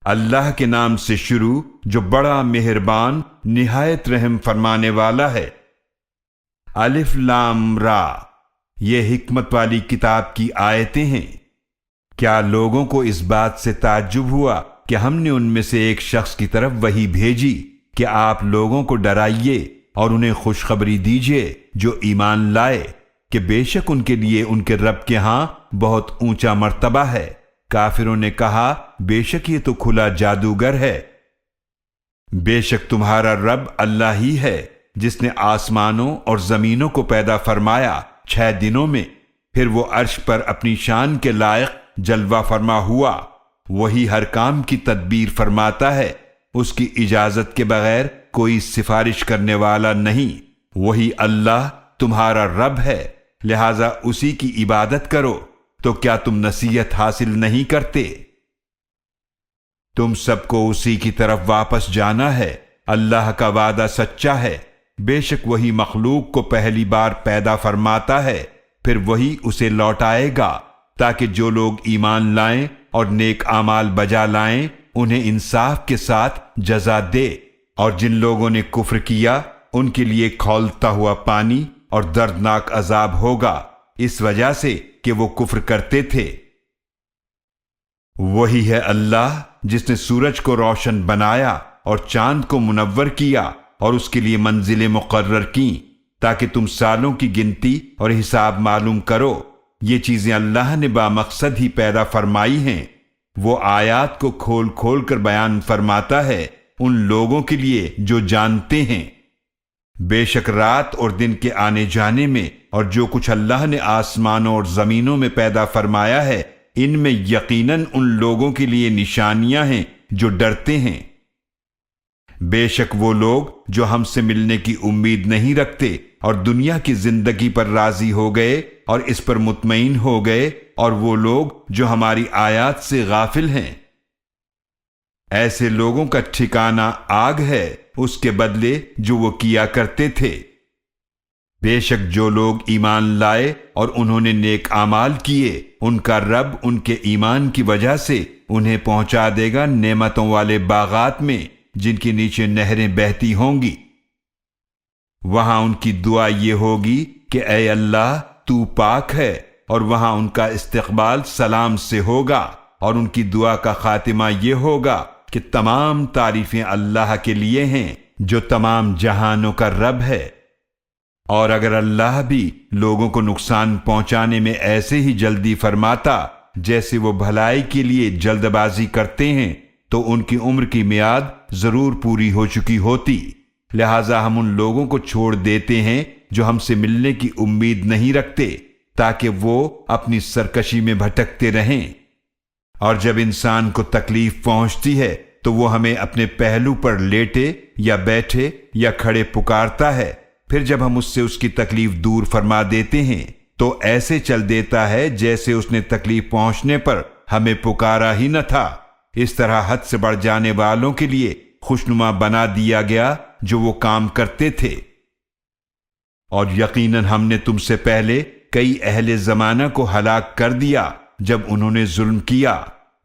اللہ کے نام سے شروع جو بڑا مہربان نہایت رحم فرمانے والا ہے۔ الف لام را، یہ حکمت والی کتاب کی آیتیں ہیں۔ کیا لوگوں کو اس بات سے تعجب ہوا کہ ہم نے ان میں سے ایک شخص کی طرف وحی بھیجی کہ آپ لوگوں کو ڈرائیے اور انہیں خوشخبری دیجیے جو ایمان لائے کہ بے شک ان کے لیے ان کے رب کے ہاں بہت اونچا مرتبہ ہے۔ کافروں نے کہا بے شک یہ تو کھلا جادوگر ہے۔ بے شک تمہارا رب اللہ ہی ہے جس نے آسمانوں اور زمینوں کو پیدا فرمایا 6 دنوں میں، پھر وہ عرش پر اپنی شان کے لائق جلوہ فرما ہوا۔ وہی ہر کام کی تدبیر فرماتا ہے، اس کی اجازت کے بغیر کوئی سفارش کرنے والا نہیں۔ وہی اللہ تمہارا رب ہے، لہذا اسی کی عبادت کرو۔ تو کیا تم نصیحت حاصل نہیں کرتے؟ تم سب کو اسی کی طرف واپس جانا ہے، اللہ کا وعدہ سچا ہے۔ بے شک وہی مخلوق کو پہلی بار پیدا فرماتا ہے، پھر وہی اسے لوٹائے گا تاکہ جو لوگ ایمان لائیں اور نیک اعمال بجا لائیں انہیں انصاف کے ساتھ جزا دے، اور جن لوگوں نے کفر کیا ان کے لیے کھولتا ہوا پانی اور دردناک عذاب ہوگا، اس وجہ سے کہ وہ کفر کرتے تھے۔ وہی ہے اللہ جس نے سورج کو روشن بنایا اور چاند کو منور کیا اور اس کے لیے منزلیں مقرر کیں تاکہ تم سالوں کی گنتی اور حساب معلوم کرو۔ یہ چیزیں اللہ نے بامقصد ہی پیدا فرمائی ہیں۔ وہ آیات کو کھول کھول کر بیان فرماتا ہے ان لوگوں کے لیے جو جانتے ہیں۔ بے شک رات اور دن کے آنے جانے میں اور جو کچھ اللہ نے آسمانوں اور زمینوں میں پیدا فرمایا ہے، ان میں یقیناً ان لوگوں کے لیے نشانیاں ہیں جو ڈرتے ہیں۔ بے شک وہ لوگ جو ہم سے ملنے کی امید نہیں رکھتے اور دنیا کی زندگی پر راضی ہو گئے اور اس پر مطمئن ہو گئے، اور وہ لوگ جو ہماری آیات سے غافل ہیں، ایسے لوگوں کا ٹھکانہ آگ ہے، اس کے بدلے جو وہ کیا کرتے تھے۔ بے شک جو لوگ ایمان لائے اور انہوں نے نیک اعمال کیے، ان کا رب ان کے ایمان کی وجہ سے انہیں پہنچا دے گا نعمتوں والے باغات میں جن کے نیچے نہریں بہتی ہوں گی۔ وہاں ان کی دعا یہ ہوگی کہ اے اللہ تو پاک ہے، اور وہاں ان کا استقبال سلام سے ہوگا، اور ان کی دعا کا خاتمہ یہ ہوگا کہ تمام تعریفیں اللہ کے لیے ہیں جو تمام جہانوں کا رب ہے۔ اور اگر اللہ بھی لوگوں کو نقصان پہنچانے میں ایسے ہی جلدی فرماتا جیسے وہ بھلائی کے لیے جلد بازی کرتے ہیں تو ان کی عمر کی میعاد ضرور پوری ہو چکی ہوتی۔ لہٰذا ہم ان لوگوں کو چھوڑ دیتے ہیں جو ہم سے ملنے کی امید نہیں رکھتے تاکہ وہ اپنی سرکشی میں بھٹکتے رہیں۔ اور جب انسان کو تکلیف پہنچتی ہے تو وہ ہمیں اپنے پہلو پر لیٹے یا بیٹھے یا کھڑے پکارتا ہے، پھر جب ہم اس سے اس کی تکلیف دور فرما دیتے ہیں تو ایسے چل دیتا ہے جیسے اس نے تکلیف پہنچنے پر ہمیں پکارا ہی نہ تھا۔ اس طرح حد سے بڑھ جانے والوں کے لیے خوشنما بنا دیا گیا جو وہ کام کرتے تھے۔ اور یقیناً ہم نے تم سے پہلے کئی اہل زمانہ کو ہلاک کر دیا جب انہوں نے ظلم کیا،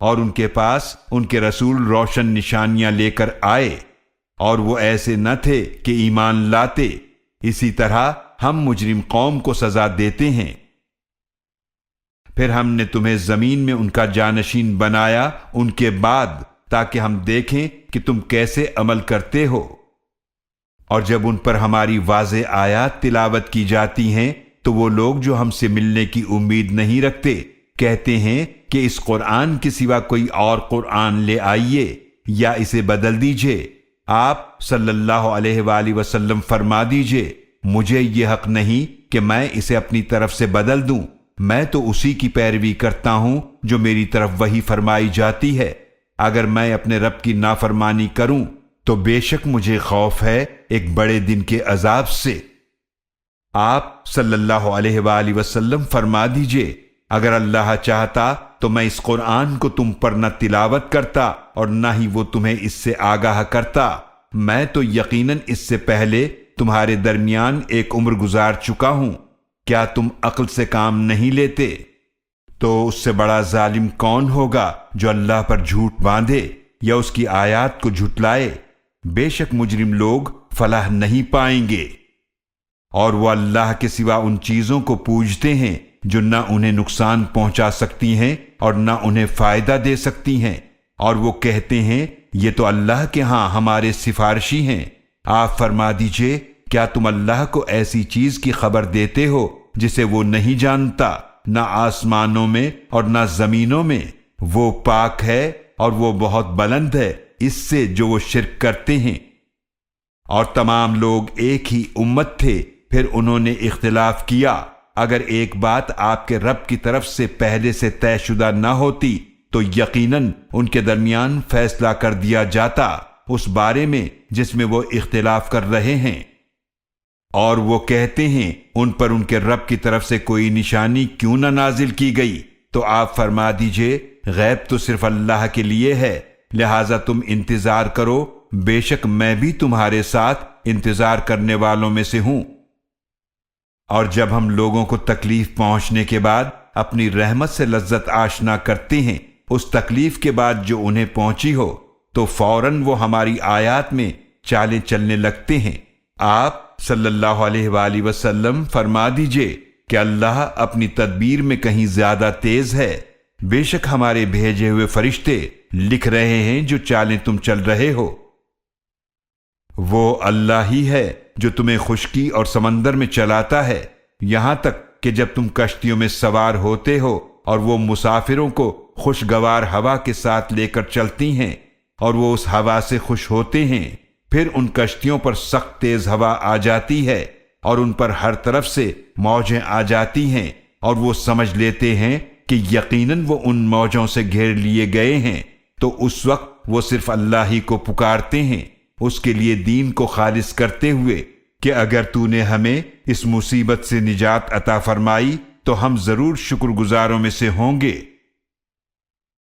اور ان کے پاس ان کے رسول روشن نشانیاں لے کر آئے، اور وہ ایسے نہ تھے کہ ایمان لاتے۔ اسی طرح ہم مجرم قوم کو سزا دیتے ہیں۔ پھر ہم نے تمہیں زمین میں ان کا جانشین بنایا ان کے بعد تاکہ ہم دیکھیں کہ تم کیسے عمل کرتے ہو۔ اور جب ان پر ہماری واضح آیات تلاوت کی جاتی ہیں تو وہ لوگ جو ہم سے ملنے کی امید نہیں رکھتے کہتے ہیں کہ اس قرآن کے سوا کوئی اور قرآن لے آئیے یا اسے بدل دیجئے۔ آپ صلی اللہ علیہ وآلہ وسلم فرما دیجئے مجھے یہ حق نہیں کہ میں اسے اپنی طرف سے بدل دوں، میں تو اسی کی پیروی کرتا ہوں جو میری طرف وحی فرمائی جاتی ہے۔ اگر میں اپنے رب کی نافرمانی کروں تو بے شک مجھے خوف ہے ایک بڑے دن کے عذاب سے۔ آپ صلی اللہ علیہ وآلہ وسلم فرما دیجئے اگر اللہ چاہتا تو میں اس قرآن کو تم پر نہ تلاوت کرتا اور نہ ہی وہ تمہیں اس سے آگاہ کرتا۔ میں تو یقیناً اس سے پہلے تمہارے درمیان ایک عمر گزار چکا ہوں، کیا تم عقل سے کام نہیں لیتے؟ تو اس سے بڑا ظالم کون ہوگا جو اللہ پر جھوٹ باندھے؟ یا اس کی آیات کو جھٹلائے، بے شک مجرم لوگ فلاح نہیں پائیں گے۔ اور وہ اللہ کے سوا ان چیزوں کو پوجتے ہیں جو نہ انہیں نقصان پہنچا سکتی ہیں اور نہ انہیں فائدہ دے سکتی ہیں، اور وہ کہتے ہیں یہ تو اللہ کے ہاں ہمارے سفارشی ہیں۔ آپ فرما دیجئے کیا تم اللہ کو ایسی چیز کی خبر دیتے ہو جسے وہ نہیں جانتا، نہ آسمانوں میں اور نہ زمینوں میں؟ وہ پاک ہے اور وہ بہت بلند ہے اس سے جو وہ شرک کرتے ہیں۔ اور تمام لوگ ایک ہی امت تھے، پھر انہوں نے اختلاف کیا۔ اگر ایک بات آپ کے رب کی طرف سے پہلے سے طے شدہ نہ ہوتی تو یقیناً ان کے درمیان فیصلہ کر دیا جاتا اس بارے میں جس میں وہ اختلاف کر رہے ہیں۔ اور وہ کہتے ہیں ان پر ان کے رب کی طرف سے کوئی نشانی کیوں نہ نازل کی گئی؟ تو آپ فرما دیجئے غیب تو صرف اللہ کے لیے ہے، لہٰذا تم انتظار کرو، بے شک میں بھی تمہارے ساتھ انتظار کرنے والوں میں سے ہوں۔ اور جب ہم لوگوں کو تکلیف پہنچنے کے بعد اپنی رحمت سے لذت آشنا کرتے ہیں، اس تکلیف کے بعد جو انہیں پہنچی ہو تو فوراً وہ ہماری آیات میں چالیں چلنے لگتے ہیں۔ آپ صلی اللہ علیہ وآلہ وسلم فرما دیجئے کہ اللہ اپنی تدبیر میں کہیں زیادہ تیز ہے، بے شک ہمارے بھیجے ہوئے فرشتے لکھ رہے ہیں جو چالیں تم چل رہے ہو۔ وہ اللہ ہی ہے جو تمہیں خشکی اور سمندر میں چلاتا ہے، یہاں تک کہ جب تم کشتیوں میں سوار ہوتے ہو اور وہ مسافروں کو خوشگوار ہوا کے ساتھ لے کر چلتی ہیں اور وہ اس ہوا سے خوش ہوتے ہیں، پھر ان کشتیوں پر سخت تیز ہوا آ جاتی ہے اور ان پر ہر طرف سے موجیں آ جاتی ہیں، اور وہ سمجھ لیتے ہیں کہ یقیناً وہ ان موجوں سے گھیر لیے گئے ہیں، تو اس وقت وہ صرف اللہ ہی کو پکارتے ہیں، اس کے لیے دین کو خالص کرتے ہوئے کہ اگر تو نے ہمیں اس مصیبت سے نجات عطا فرمائی تو ہم ضرور شکر گزاروں میں سے ہوں گے۔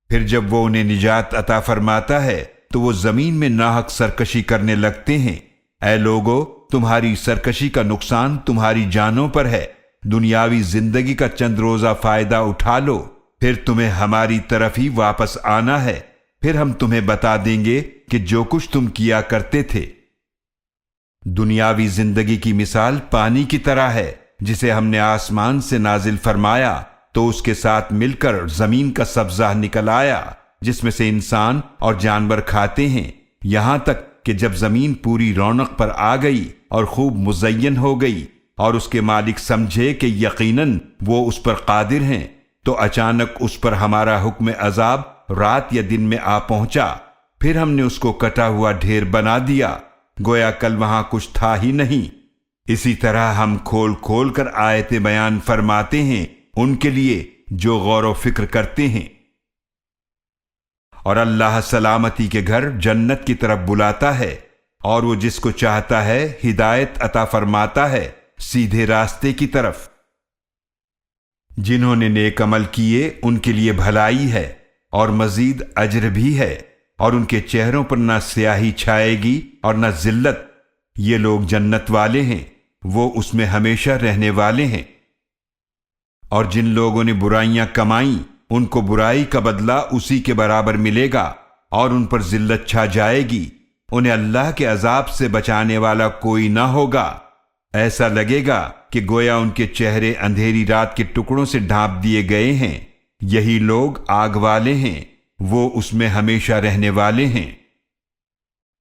پھر جب وہ انہیں نجات عطا فرماتا ہے تو وہ زمین میں ناحق سرکشی کرنے لگتے ہیں۔ اے لوگو، تمہاری سرکشی کا نقصان تمہاری جانوں پر ہے، دنیاوی زندگی کا چند روزہ فائدہ اٹھا لو، پھر تمہیں ہماری طرف ہی واپس آنا ہے، پھر ہم تمہیں بتا دیں گے کہ جو کچھ تم کیا کرتے تھے۔ دنیاوی زندگی کی مثال پانی کی طرح ہے جسے ہم نے آسمان سے نازل فرمایا تو اس کے ساتھ مل کر زمین کا سبزہ نکل آیا جس میں سے انسان اور جانور کھاتے ہیں، یہاں تک کہ جب زمین پوری رونق پر آ گئی اور خوب مزین ہو گئی اور اس کے مالک سمجھے کہ یقیناً وہ اس پر قادر ہیں، تو اچانک اس پر ہمارا حکم عذاب رات یا دن میں آ پہنچا، پھر ہم نے اس کو کٹا ہوا ڈھیر بنا دیا، گویا کل وہاں کچھ تھا ہی نہیں۔ اسی طرح ہم کھول کھول کر آیتیں بیان فرماتے ہیں ان کے لیے جو غور و فکر کرتے ہیں۔ اور اللہ سلامتی کے گھر جنت کی طرف بلاتا ہے، اور وہ جس کو چاہتا ہے ہدایت عطا فرماتا ہے سیدھے راستے کی طرف۔ جنہوں نے نیک عمل کیے ان کے لیے بھلائی ہے اور مزید اجر بھی ہے، اور ان کے چہروں پر نہ سیاہی چھائے گی اور نہ ذلت، یہ لوگ جنت والے ہیں، وہ اس میں ہمیشہ رہنے والے ہیں۔ اور جن لوگوں نے برائیاں کمائیں ان کو برائی کا بدلہ اسی کے برابر ملے گا، اور ان پر ذلت چھا جائے گی، انہیں اللہ کے عذاب سے بچانے والا کوئی نہ ہوگا۔ ایسا لگے گا کہ گویا ان کے چہرے اندھیری رات کے ٹکڑوں سے ڈھانپ دیے گئے ہیں، یہی لوگ آگ والے ہیں، وہ اس میں ہمیشہ رہنے والے ہیں۔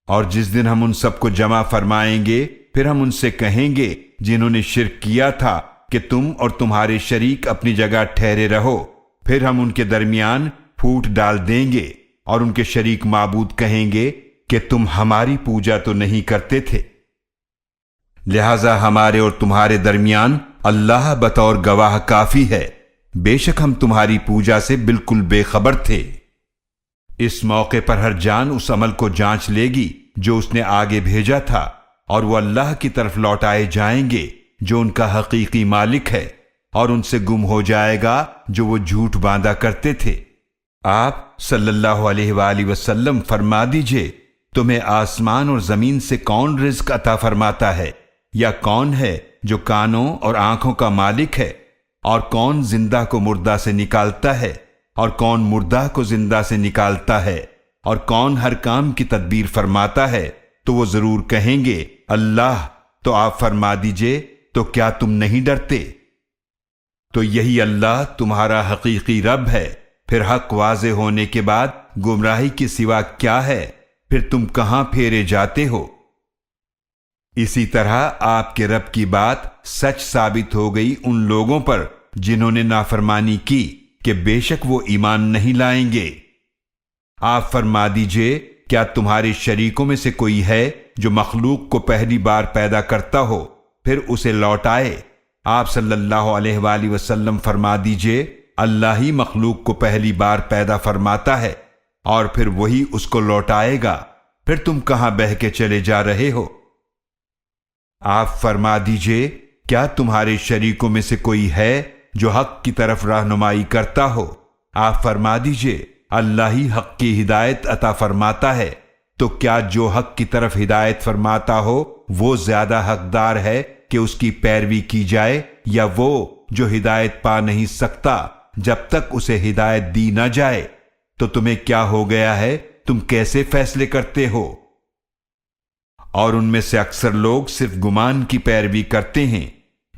اور جس دن ہم ان سب کو جمع فرمائیں گے پھر ہم ان سے کہیں گے جنہوں نے شرک کیا تھا کہ تم اور تمہارے شریک اپنی جگہ ٹھہرے رہو، پھر ہم ان کے درمیان پھوٹ ڈال دیں گے، اور ان کے شریک معبود کہیں گے کہ تم ہماری پوجا تو نہیں کرتے تھے، لہذا ہمارے اور تمہارے درمیان اللہ بطور گواہ کافی ہے، بے شک ہم تمہاری پوجا سے بالکل بے خبر تھے۔ اس موقع پر ہر جان اس عمل کو جانچ لے گی جو اس نے آگے بھیجا تھا، اور وہ اللہ کی طرف لوٹائے جائیں گے جو ان کا حقیقی مالک ہے، اور ان سے گم ہو جائے گا جو وہ جھوٹ باندھا کرتے تھے۔ آپ صلی اللہ علیہ وآلہ وسلم فرما دیجئے تمہیں آسمان اور زمین سے کون رزق عطا فرماتا ہے، یا کون ہے جو کانوں اور آنکھوں کا مالک ہے، اور کون زندہ کو مردہ سے نکالتا ہے، اور کون مردہ کو زندہ سے نکالتا ہے، اور کون ہر کام کی تدبیر فرماتا ہے، تو وہ ضرور کہیں گے اللہ۔ تو آپ فرما دیجئے تو کیا تم نہیں ڈرتے؟ تو یہی اللہ تمہارا حقیقی رب ہے۔ پھر حق واضح ہونے کے بعد گمراہی کے سوا کیا ہے؟ پھر تم کہاں پھیرے جاتے ہو؟ اسی طرح آپ کے رب کی بات سچ ثابت ہو گئی ان لوگوں پر جنہوں نے نافرمانی کی کہ بے شک وہ ایمان نہیں لائیں گے۔ آپ فرما دیجئے کیا تمہارے شریکوں میں سے کوئی ہے جو مخلوق کو پہلی بار پیدا کرتا ہو پھر اسے لوٹائے؟ آپ صلی اللہ علیہ وآلہ وسلم فرما دیجئے اللہ ہی مخلوق کو پہلی بار پیدا فرماتا ہے اور پھر وہی اس کو لوٹائے گا۔ پھر تم کہاں بہہ کے چلے جا رہے ہو؟ آپ فرما دیجئے کیا تمہارے شریکوں میں سے کوئی ہے جو حق کی طرف رہنمائی کرتا ہو؟ آپ فرما دیجئے اللہ ہی حق کی ہدایت عطا فرماتا ہے۔ تو کیا جو حق کی طرف ہدایت فرماتا ہو وہ زیادہ حقدار ہے کہ اس کی پیروی کی جائے، یا وہ جو ہدایت پا نہیں سکتا جب تک اسے ہدایت دی نہ جائے؟ تو تمہیں کیا ہو گیا ہے؟ تم کیسے فیصلے کرتے ہو؟ اور ان میں سے اکثر لوگ صرف گمان کی پیروی کرتے ہیں۔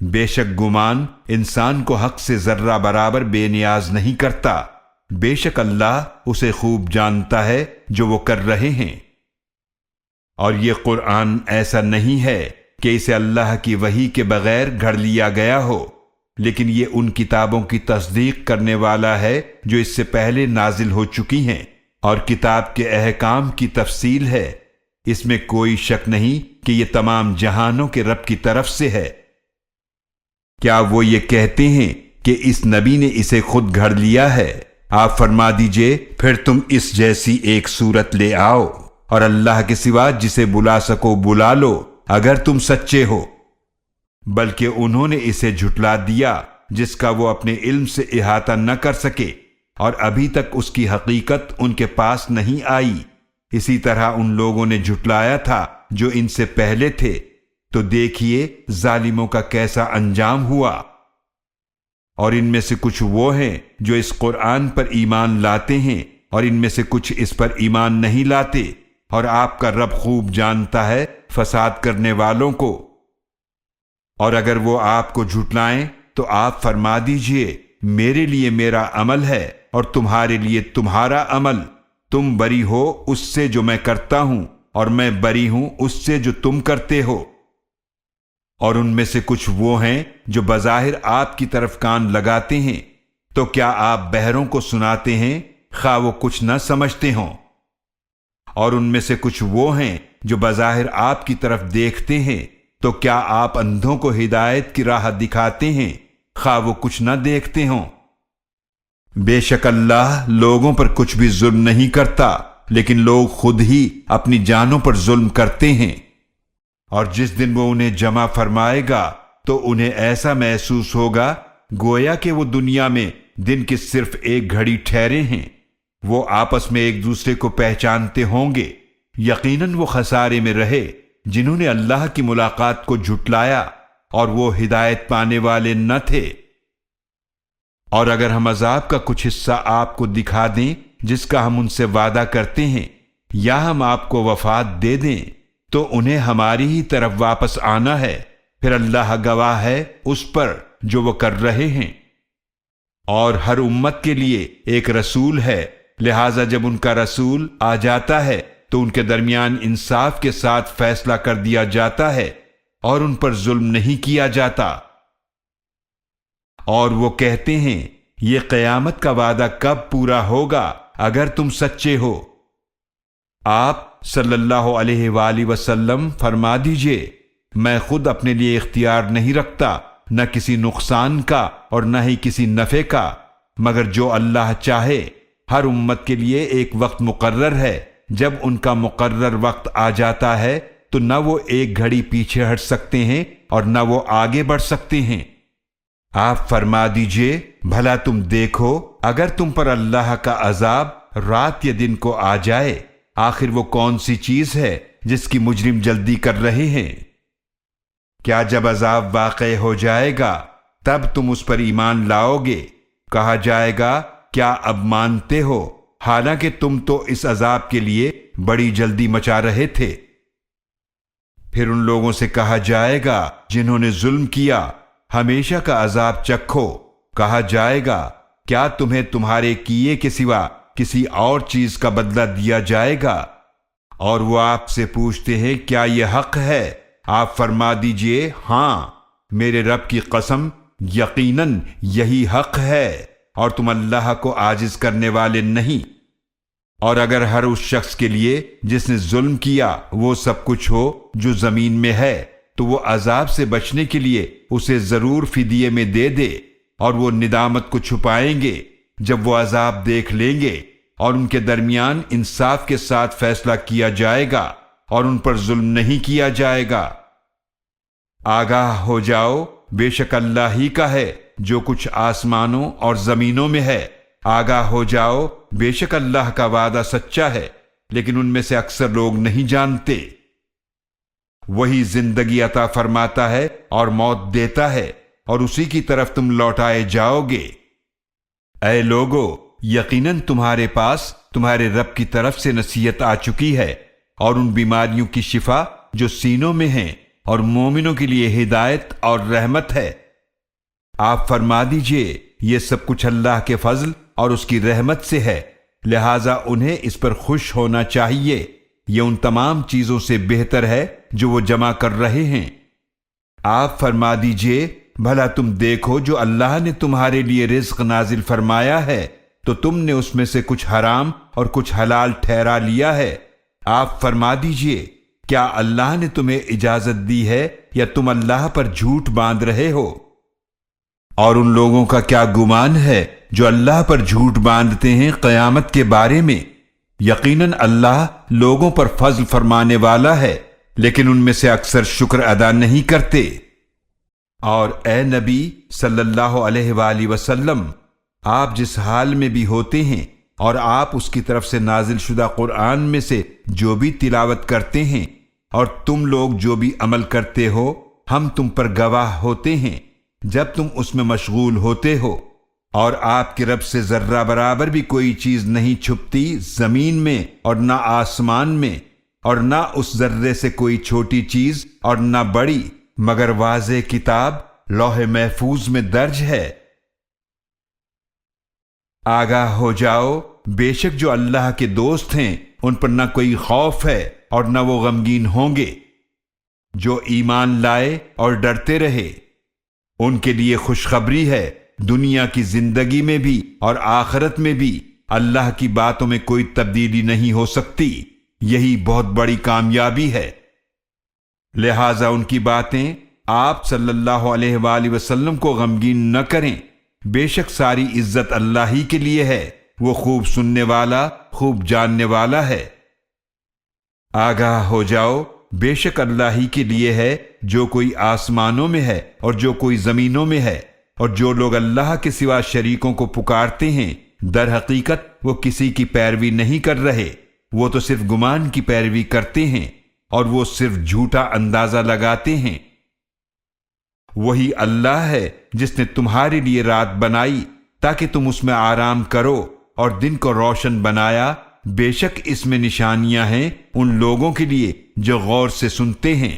بے شک گمان انسان کو حق سے ذرہ برابر بے نیاز نہیں کرتا۔ بے شک اللہ اسے خوب جانتا ہے جو وہ کر رہے ہیں۔ اور یہ قرآن ایسا نہیں ہے کہ اسے اللہ کی وحی کے بغیر گھڑ لیا گیا ہو، لیکن یہ ان کتابوں کی تصدیق کرنے والا ہے جو اس سے پہلے نازل ہو چکی ہیں، اور کتاب کے احکام کی تفصیل ہے۔ اس میں کوئی شک نہیں کہ یہ تمام جہانوں کے رب کی طرف سے ہے۔ کیا وہ یہ کہتے ہیں کہ اس نبی نے اسے خود گھڑ لیا ہے؟ آپ فرما دیجئے پھر تم اس جیسی ایک صورت لے آؤ، اور اللہ کے سوا جسے بلا سکو بلا لو اگر تم سچے ہو۔ بلکہ انہوں نے اسے جھٹلا دیا جس کا وہ اپنے علم سے احاطہ نہ کر سکے، اور ابھی تک اس کی حقیقت ان کے پاس نہیں آئی۔ اسی طرح ان لوگوں نے جھٹلایا تھا جو ان سے پہلے تھے، تو دیکھیے ظالموں کا کیسا انجام ہوا۔ اور ان میں سے کچھ وہ ہیں جو اس قرآن پر ایمان لاتے ہیں، اور ان میں سے کچھ اس پر ایمان نہیں لاتے، اور آپ کا رب خوب جانتا ہے فساد کرنے والوں کو۔ اور اگر وہ آپ کو جھٹلائیں تو آپ فرما دیجئے میرے لیے میرا عمل ہے اور تمہارے لیے تمہارا عمل، تم بری ہو اس سے جو میں کرتا ہوں اور میں بری ہوں اس سے جو تم کرتے ہو۔ اور ان میں سے کچھ وہ ہیں جو بظاہر آپ کی طرف کان لگاتے ہیں، تو کیا آپ بہروں کو سناتے ہیں خواہ وہ کچھ نہ سمجھتے ہوں؟ اور ان میں سے کچھ وہ ہیں جو بظاہر آپ کی طرف دیکھتے ہیں، تو کیا آپ اندھوں کو ہدایت کی راہ دکھاتے ہیں خواہ وہ کچھ نہ دیکھتے ہوں؟ بے شک اللہ لوگوں پر کچھ بھی ظلم نہیں کرتا، لیکن لوگ خود ہی اپنی جانوں پر ظلم کرتے ہیں۔ اور جس دن وہ انہیں جمع فرمائے گا تو انہیں ایسا محسوس ہوگا گویا کہ وہ دنیا میں دن کی صرف ایک گھڑی ٹھہرے ہیں۔ وہ آپس میں ایک دوسرے کو پہچانتے ہوں گے۔ یقیناً وہ خسارے میں رہے جنہوں نے اللہ کی ملاقات کو جھٹلایا اور وہ ہدایت پانے والے نہ تھے۔ اور اگر ہم عذاب کا کچھ حصہ آپ کو دکھا دیں جس کا ہم ان سے وعدہ کرتے ہیں، یا ہم آپ کو وفات دے دیں، تو انہیں ہماری ہی طرف واپس آنا ہے، پھر اللہ گواہ ہے اس پر جو وہ کر رہے ہیں۔ اور ہر امت کے لیے ایک رسول ہے، لہذا جب ان کا رسول آ جاتا ہے تو ان کے درمیان انصاف کے ساتھ فیصلہ کر دیا جاتا ہے اور ان پر ظلم نہیں کیا جاتا۔ اور وہ کہتے ہیں یہ قیامت کا وعدہ کب پورا ہوگا اگر تم سچے ہو؟ آپ صلی اللہ علیہ وآلہ وسلم فرما دیجئے میں خود اپنے لیے اختیار نہیں رکھتا نہ کسی نقصان کا اور نہ ہی کسی نفع کا، مگر جو اللہ چاہے۔ ہر امت کے لیے ایک وقت مقرر ہے، جب ان کا مقرر وقت آ جاتا ہے تو نہ وہ ایک گھڑی پیچھے ہٹ سکتے ہیں اور نہ وہ آگے بڑھ سکتے ہیں۔ آپ فرما دیجئے بھلا تم دیکھو اگر تم پر اللہ کا عذاب رات یا دن کو آ جائے، آخر وہ کون سی چیز ہے جس کی مجرم جلدی کر رہے ہیں؟ کیا جب عذاب واقع ہو جائے گا تب تم اس پر ایمان لاؤ گے؟ کہا جائے گا کیا اب مانتے ہو؟ حالانکہ تم تو اس عذاب کے لیے بڑی جلدی مچا رہے تھے۔ پھر ان لوگوں سے کہا جائے گا جنہوں نے ظلم کیا، ہمیشہ کا عذاب چکھو۔ کہا جائے گا کیا تمہیں تمہارے کیے کے سوا کسی اور چیز کا بدلہ دیا جائے گا؟ اور وہ آپ سے پوچھتے ہیں کیا یہ حق ہے؟ آپ فرما دیجئے ہاں، میرے رب کی قسم، یقیناً یہی حق ہے، اور تم اللہ کو عاجز کرنے والے نہیں۔ اور اگر ہر اس شخص کے لیے جس نے ظلم کیا وہ سب کچھ ہو جو زمین میں ہے، تو وہ عذاب سے بچنے کے لیے اسے ضرور فدیے میں دے دے، اور وہ ندامت کو چھپائیں گے جب وہ عذاب دیکھ لیں گے، اور ان کے درمیان انصاف کے ساتھ فیصلہ کیا جائے گا، اور ان پر ظلم نہیں کیا جائے گا۔ آگاہ ہو جاؤ، بے شک اللہ ہی کا ہے جو کچھ آسمانوں اور زمینوں میں ہے۔ آگاہ ہو جاؤ، بے شک اللہ کا وعدہ سچا ہے، لیکن ان میں سے اکثر لوگ نہیں جانتے۔ وہی زندگی عطا فرماتا ہے اور موت دیتا ہے، اور اسی کی طرف تم لوٹائے جاؤ گے۔ اے لوگو، یقیناً تمہارے پاس تمہارے رب کی طرف سے نصیحت آ چکی ہے، اور ان بیماریوں کی شفا جو سینوں میں ہیں، اور مومنوں کے لیے ہدایت اور رحمت ہے۔ آپ فرما دیجئے یہ سب کچھ اللہ کے فضل اور اس کی رحمت سے ہے، لہٰذا انہیں اس پر خوش ہونا چاہیے۔ یہ ان تمام چیزوں سے بہتر ہے جو وہ جمع کر رہے ہیں۔ آپ فرما دیجئے بھلا تم دیکھو جو اللہ نے تمہارے لیے رزق نازل فرمایا ہے، تو تم نے اس میں سے کچھ حرام اور کچھ حلال ٹھہرا لیا ہے۔ آپ فرما دیجئے کیا اللہ نے تمہیں اجازت دی ہے یا تم اللہ پر جھوٹ باندھ رہے ہو؟ اور ان لوگوں کا کیا گمان ہے جو اللہ پر جھوٹ باندھتے ہیں قیامت کے بارے میں؟ یقیناً اللہ لوگوں پر فضل فرمانے والا ہے، لیکن ان میں سے اکثر شکر ادا نہیں کرتے۔ اور اے نبی صلی اللہ علیہ وآلہ وسلم، آپ جس حال میں بھی ہوتے ہیں اور آپ اس کی طرف سے نازل شدہ قرآن میں سے جو بھی تلاوت کرتے ہیں اور تم لوگ جو بھی عمل کرتے ہو، ہم تم پر گواہ ہوتے ہیں جب تم اس میں مشغول ہوتے ہو، اور آپ کے رب سے ذرہ برابر بھی کوئی چیز نہیں چھپتی زمین میں اور نہ آسمان میں، اور نہ اس ذرے سے کوئی چھوٹی چیز اور نہ بڑی، مگر واضح کتاب لوح محفوظ میں درج ہے۔ آگاہ ہو جاؤ، بے شک جو اللہ کے دوست ہیں ان پر نہ کوئی خوف ہے اور نہ وہ غمگین ہوں گے۔ جو ایمان لائے اور ڈرتے رہے ان کے لیے خوشخبری ہے، دنیا کی زندگی میں بھی اور آخرت میں بھی اللہ کی باتوں میں کوئی تبدیلی نہیں ہو سکتی، یہی بہت بڑی کامیابی ہے۔ لہٰذا ان کی باتیں آپ صلی اللہ علیہ وآلہ وسلم کو غمگین نہ کریں، بے شک ساری عزت اللہ ہی کے لیے ہے، وہ خوب سننے والا، خوب جاننے والا ہے۔ آگاہ ہو جاؤ، بے شک اللہ ہی کے لیے ہے جو کوئی آسمانوں میں ہے اور جو کوئی زمینوں میں ہے، اور جو لوگ اللہ کے سوا شریکوں کو پکارتے ہیں در حقیقت وہ کسی کی پیروی نہیں کر رہے، وہ تو صرف گمان کی پیروی کرتے ہیں، اور وہ صرف جھوٹا اندازہ لگاتے ہیں۔ وہی اللہ ہے جس نے تمہارے لیے رات بنائی تاکہ تم اس میں آرام کرو، اور دن کو روشن بنایا، بے شک اس میں نشانیاں ہیں ان لوگوں کے لیے جو غور سے سنتے ہیں۔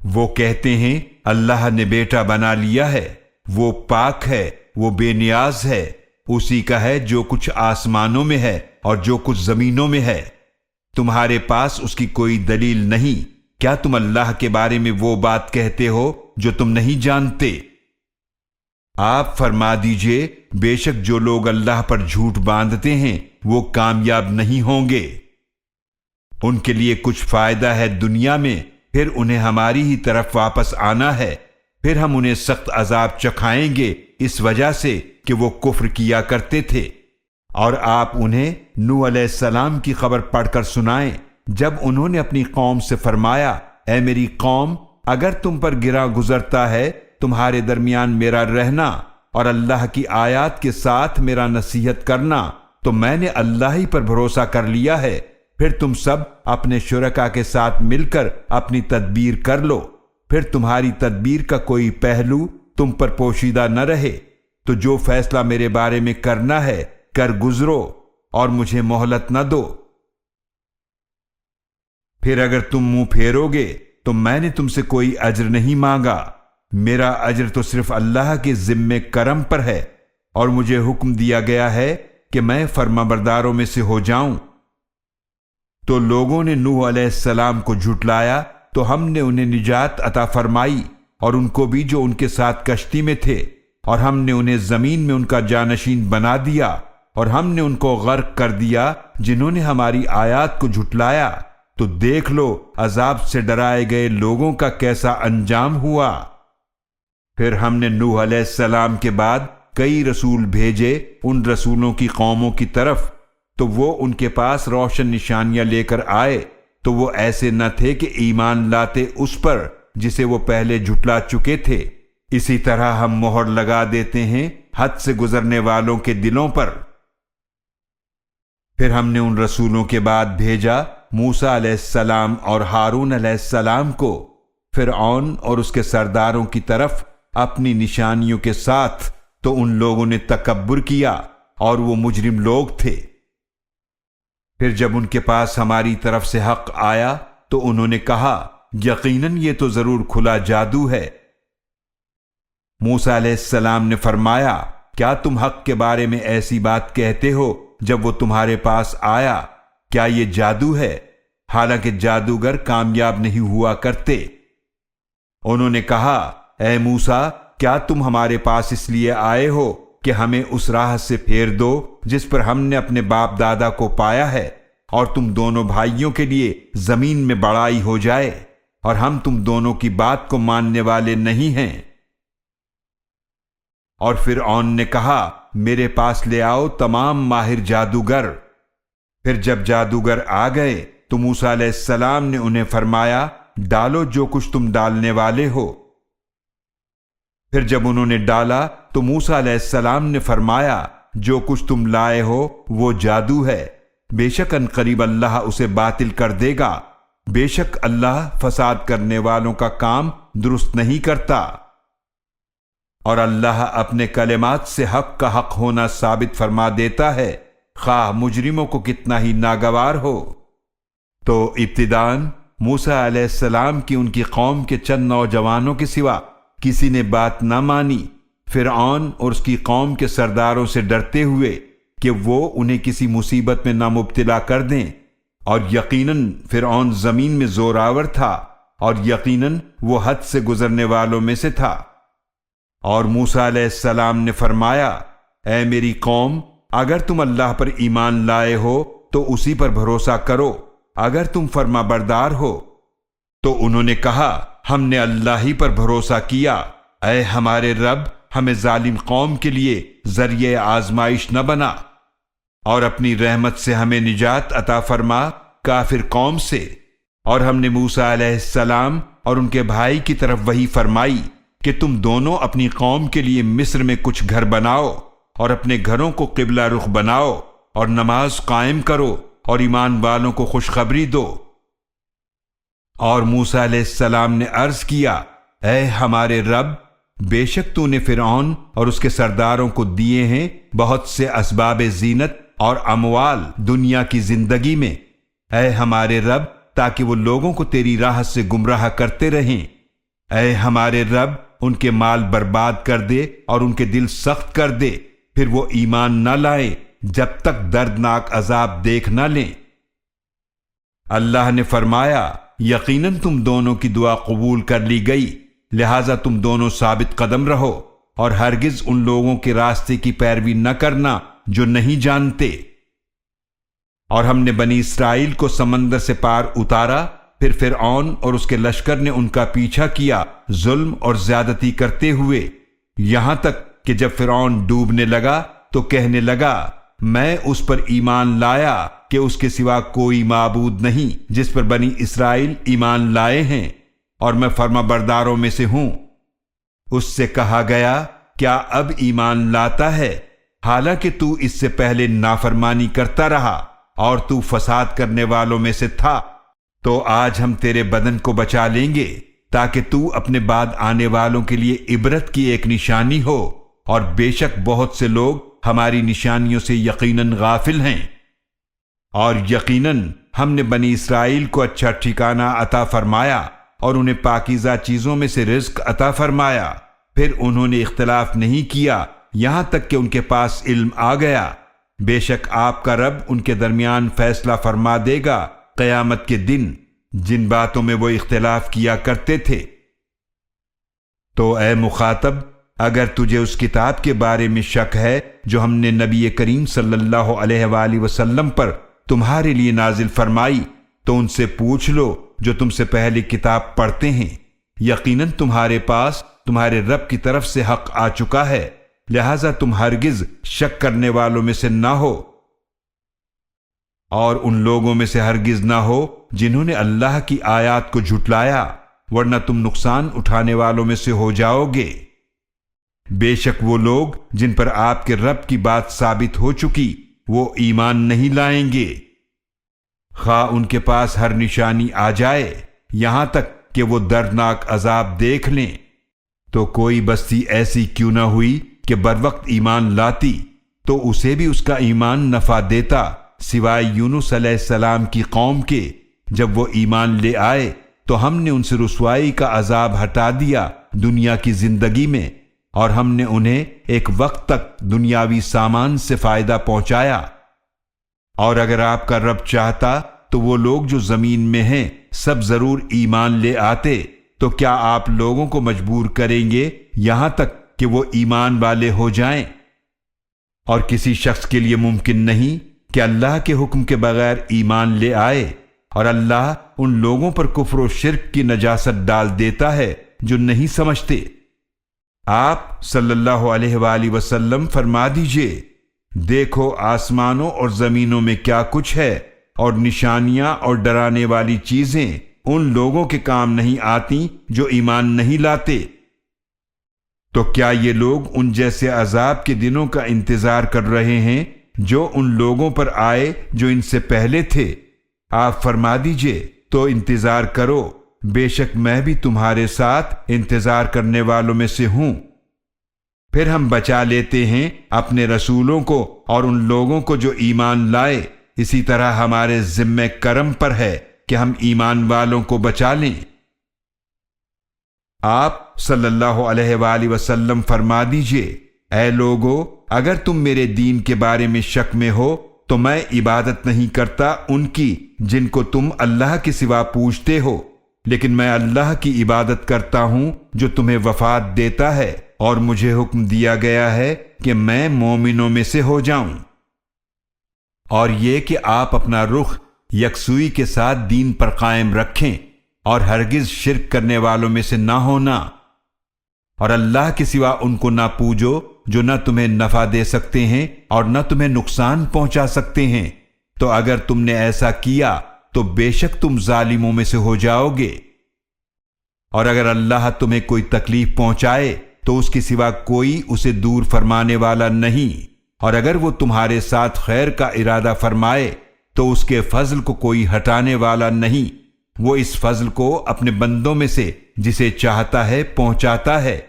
وہ کہتے ہیں اللہ نے بیٹا بنا لیا ہے، وہ پاک ہے، وہ بے نیاز ہے، اسی کا ہے جو کچھ آسمانوں میں ہے اور جو کچھ زمینوں میں ہے، تمہارے پاس اس کی کوئی دلیل نہیں، کیا تم اللہ کے بارے میں وہ بات کہتے ہو جو تم نہیں جانتے؟ آپ فرما دیجئے بے شک جو لوگ اللہ پر جھوٹ باندھتے ہیں وہ کامیاب نہیں ہوں گے۔ ان کے لیے کچھ فائدہ ہے دنیا میں، پھر انہیں ہماری ہی طرف واپس آنا ہے، پھر ہم انہیں سخت عذاب چکھائیں گے اس وجہ سے کہ وہ کفر کیا کرتے تھے۔ اور آپ انہیں نوح علیہ السلام کی خبر پڑھ کر سنائیں جب انہوں نے اپنی قوم سے فرمایا، اے میری قوم، اگر تم پر گرا گزرتا ہے تمہارے درمیان میرا رہنا اور اللہ کی آیات کے ساتھ میرا نصیحت کرنا، تو میں نے اللہ ہی پر بھروسہ کر لیا ہے، پھر تم سب اپنے شرکا کے ساتھ مل کر اپنی تدبیر کر لو، پھر تمہاری تدبیر کا کوئی پہلو تم پر پوشیدہ نہ رہے، تو جو فیصلہ میرے بارے میں کرنا ہے کر گزرو اور مجھے مہلت نہ دو۔ پھر اگر تم منہ پھیرو گے تو میں نے تم سے کوئی اجر نہیں مانگا، میرا اجر تو صرف اللہ کے ذمے کرم پر ہے، اور مجھے حکم دیا گیا ہے کہ میں فرمانبرداروں میں سے ہو جاؤں۔ تو لوگوں نے نوح علیہ السلام کو جھٹلایا تو ہم نے انہیں نجات عطا فرمائی، اور ان کو بھی جو ان کے ساتھ کشتی میں تھے، اور ہم نے انہیں زمین میں ان کا جانشین بنا دیا، اور ہم نے ان کو غرق کر دیا جنہوں نے ہماری آیات کو جھٹلایا۔ تو دیکھ لو عذاب سے ڈرائے گئے لوگوں کا کیسا انجام ہوا۔ پھر ہم نے نوح علیہ السلام کے بعد کئی رسول بھیجے ان رسولوں کی قوموں کی طرف، تو وہ ان کے پاس روشن نشانیاں لے کر آئے، تو وہ ایسے نہ تھے کہ ایمان لاتے اس پر جسے وہ پہلے جھٹلا چکے تھے۔ اسی طرح ہم مہر لگا دیتے ہیں حد سے گزرنے والوں کے دلوں پر۔ پھر ہم نے ان رسولوں کے بعد بھیجا موسیٰ علیہ السلام اور ہارون علیہ السلام کو فرعون اور اس کے سرداروں کی طرف اپنی نشانیوں کے ساتھ، تو ان لوگوں نے تکبر کیا اور وہ مجرم لوگ تھے۔ پھر جب ان کے پاس ہماری طرف سے حق آیا تو انہوں نے کہا یقیناً یہ تو ضرور کھلا جادو ہے۔ موسیٰ علیہ السلام نے فرمایا کیا تم حق کے بارے میں ایسی بات کہتے ہو جب وہ تمہارے پاس آیا؟ کیا یہ جادو ہے؟ حالانکہ جادوگر کامیاب نہیں ہوا کرتے۔ انہوں نے کہا اے موسیٰ، کیا تم ہمارے پاس اس لیے آئے ہو کہ ہمیں اس راہ سے پھیر دو جس پر ہم نے اپنے باپ دادا کو پایا ہے، اور تم دونوں بھائیوں کے لیے زمین میں بڑائی ہو جائے، اور ہم تم دونوں کی بات کو ماننے والے نہیں ہیں؟ اور فرعون نے کہا میرے پاس لے آؤ تمام ماہر جادوگر۔ پھر جب جادوگر آ گئے تو موسیٰ علیہ السلام نے انہیں فرمایا ڈالو جو کچھ تم ڈالنے والے ہو۔ پھر جب انہوں نے ڈالا تو موسیٰ علیہ السلام نے فرمایا جو کچھ تم لائے ہو وہ جادو ہے، بے شک ان قریب اللہ اسے باطل کر دے گا، بے شک اللہ فساد کرنے والوں کا کام درست نہیں کرتا، اور اللہ اپنے کلمات سے حق کا حق ہونا ثابت فرما دیتا ہے، خواہ مجرموں کو کتنا ہی ناگوار ہو۔ تو ابتداءً موسیٰ علیہ السلام کی ان کی قوم کے چند نوجوانوں کے سوا کسی نے بات نہ مانی، فرعون اور اس کی قوم کے سرداروں سے ڈرتے ہوئے کہ وہ انہیں کسی مصیبت میں نہ مبتلا کر دیں، اور یقیناً فرعون زمین میں زوراور تھا، اور یقیناً وہ حد سے گزرنے والوں میں سے تھا۔ اور موسیٰ علیہ السلام نے فرمایا اے میری قوم، اگر تم اللہ پر ایمان لائے ہو تو اسی پر بھروسہ کرو، اگر تم فرما بردار ہو۔ تو انہوں نے کہا ہم نے اللہ ہی پر بھروسہ کیا، اے ہمارے رب ہمیں ظالم قوم کے لیے ذریعہ آزمائش نہ بنا، اور اپنی رحمت سے ہمیں نجات عطا فرما کافر قوم سے۔ اور ہم نے موسیٰ علیہ السلام اور ان کے بھائی کی طرف وحی فرمائی کہ تم دونوں اپنی قوم کے لیے مصر میں کچھ گھر بناؤ، اور اپنے گھروں کو قبلہ رخ بناؤ، اور نماز قائم کرو، اور ایمان والوں کو خوشخبری دو۔ اور موسیٰ علیہ السلام نے عرض کیا اے ہمارے رب، بے شک تو نے فرعون اور اس کے سرداروں کو دیے ہیں بہت سے اسباب زینت اور اموال دنیا کی زندگی میں، اے ہمارے رب تاکہ وہ لوگوں کو تیری راہ سے گمراہ کرتے رہیں۔ اے ہمارے رب ان کے مال برباد کر دے اور ان کے دل سخت کر دے، پھر وہ ایمان نہ لائیں جب تک دردناک عذاب دیکھ نہ لیں۔ اللہ نے فرمایا یقیناً تم دونوں کی دعا قبول کر لی گئی، لہذا تم دونوں ثابت قدم رہو، اور ہرگز ان لوگوں کے راستے کی پیروی نہ کرنا جو نہیں جانتے۔ اور ہم نے بنی اسرائیل کو سمندر سے پار اتارا، پھر فرعون اور اس کے لشکر نے ان کا پیچھا کیا ظلم اور زیادتی کرتے ہوئے، یہاں تک کہ جب فرعون ڈوبنے لگا تو کہنے لگا میں اس پر ایمان لایا کہ اس کے سوا کوئی معبود نہیں جس پر بنی اسرائیل ایمان لائے ہیں، اور میں فرما برداروں میں سے ہوں۔ اس سے کہا گیا کیا اب ایمان لاتا ہے، حالانکہ تو اس سے پہلے نافرمانی کرتا رہا اور تو فساد کرنے والوں میں سے تھا، تو آج ہم تیرے بدن کو بچا لیں گے تاکہ تو اپنے بعد آنے والوں کے لیے عبرت کی ایک نشانی ہو، اور بے شک بہت سے لوگ ہماری نشانیوں سے یقیناً غافل ہیں۔ اور یقیناً ہم نے بنی اسرائیل کو اچھا ٹھکانہ عطا فرمایا اور انہیں پاکیزہ چیزوں میں سے رزق عطا فرمایا، پھر انہوں نے اختلاف نہیں کیا یہاں تک کہ ان کے پاس علم آ گیا۔ بے شک آپ کا رب ان کے درمیان فیصلہ فرما دے گا قیامت کے دن جن باتوں میں وہ اختلاف کیا کرتے تھے۔ تو اے مخاطب، اگر تجھے اس کتاب کے بارے میں شک ہے جو ہم نے نبی کریم صلی اللہ علیہ وآلہ وسلم پر تمہارے لیے نازل فرمائی، تو ان سے پوچھ لو جو تم سے پہلے کتاب پڑھتے ہیں، یقیناً تمہارے پاس تمہارے رب کی طرف سے حق آ چکا ہے، لہذا تم ہرگز شک کرنے والوں میں سے نہ ہو، اور ان لوگوں میں سے ہرگز نہ ہو جنہوں نے اللہ کی آیات کو جھٹلایا، ورنہ تم نقصان اٹھانے والوں میں سے ہو جاؤ گے۔ بے شک وہ لوگ جن پر آپ کے رب کی بات ثابت ہو چکی وہ ایمان نہیں لائیں گے، خواہ ان کے پاس ہر نشانی آ جائے، یہاں تک کہ وہ دردناک عذاب دیکھ لیں۔ تو کوئی بستی ایسی کیوں نہ ہوئی کہ بروقت ایمان لاتی تو اسے بھی اس کا ایمان نفع دیتا، سوائے یونس علیہ السلام کی قوم کے۔ جب وہ ایمان لے آئے تو ہم نے ان سے رسوائی کا عذاب ہٹا دیا دنیا کی زندگی میں، اور ہم نے انہیں ایک وقت تک دنیاوی سامان سے فائدہ پہنچایا۔ اور اگر آپ کا رب چاہتا تو وہ لوگ جو زمین میں ہیں سب ضرور ایمان لے آتے، تو کیا آپ لوگوں کو مجبور کریں گے یہاں تک کہ وہ ایمان والے ہو جائیں؟ اور کسی شخص کے لیے ممکن نہیں کہ اللہ کے حکم کے بغیر ایمان لے آئے، اور اللہ ان لوگوں پر کفر و شرک کی نجاست ڈال دیتا ہے جو نہیں سمجھتے۔ آپ صلی اللہ علیہ وآلہ وسلم فرما دیجئے، دیکھو آسمانوں اور زمینوں میں کیا کچھ ہے، اور نشانیاں اور ڈرانے والی چیزیں ان لوگوں کے کام نہیں آتی جو ایمان نہیں لاتے۔ تو کیا یہ لوگ ان جیسے عذاب کے دنوں کا انتظار کر رہے ہیں جو ان لوگوں پر آئے جو ان سے پہلے تھے؟ آپ فرما دیجئے تو انتظار کرو، بے شک میں بھی تمہارے ساتھ انتظار کرنے والوں میں سے ہوں۔ پھر ہم بچا لیتے ہیں اپنے رسولوں کو اور ان لوگوں کو جو ایمان لائے، اسی طرح ہمارے ذمہ کرم پر ہے کہ ہم ایمان والوں کو بچا لیں۔ آپ صلی اللہ علیہ وآلہ وسلم فرما دیجئے، اے لوگو، اگر تم میرے دین کے بارے میں شک میں ہو تو میں عبادت نہیں کرتا ان کی جن کو تم اللہ کے سوا پوجتے ہو، لیکن میں اللہ کی عبادت کرتا ہوں جو تمہیں وفات دیتا ہے، اور مجھے حکم دیا گیا ہے کہ میں مومنوں میں سے ہو جاؤں۔ اور یہ کہ آپ اپنا رخ یکسوئی کے ساتھ دین پر قائم رکھیں اور ہرگز شرک کرنے والوں میں سے نہ ہونا، اور اللہ کے سوا ان کو نہ پوجو جو نہ تمہیں نفع دے سکتے ہیں اور نہ تمہیں نقصان پہنچا سکتے ہیں، تو اگر تم نے ایسا کیا تو بے شک تم ظالموں میں سے ہو جاؤ گے۔ اور اگر اللہ تمہیں کوئی تکلیف پہنچائے تو اس کے سوا کوئی اسے دور فرمانے والا نہیں، اور اگر وہ تمہارے ساتھ خیر کا ارادہ فرمائے تو اس کے فضل کو کوئی ہٹانے والا نہیں، وہ اس فضل کو اپنے بندوں میں سے جسے چاہتا ہے پہنچاتا ہے،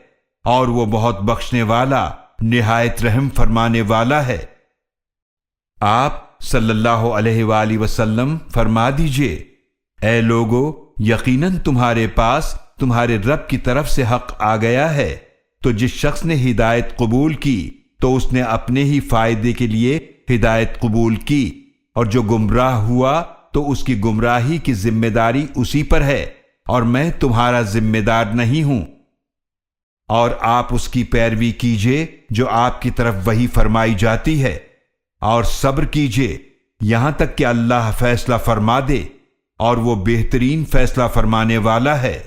اور وہ بہت بخشنے والا نہایت رحم فرمانے والا ہے۔ آپ صلی اللہ علیہ وآلہ وسلم فرما دیجئے، اے لوگو، یقیناً تمہارے پاس تمہارے رب کی طرف سے حق آ گیا ہے، تو جس شخص نے ہدایت قبول کی تو اس نے اپنے ہی فائدے کے لیے ہدایت قبول کی، اور جو گمراہ ہوا تو اس کی گمراہی کی ذمہ داری اسی پر ہے، اور میں تمہارا ذمہ دار نہیں ہوں۔ اور آپ اس کی پیروی کیجئے جو آپ کی طرف وحی فرمائی جاتی ہے، اور صبر کیجئے یہاں تک کہ اللہ فیصلہ فرما دے، اور وہ بہترین فیصلہ فرمانے والا ہے۔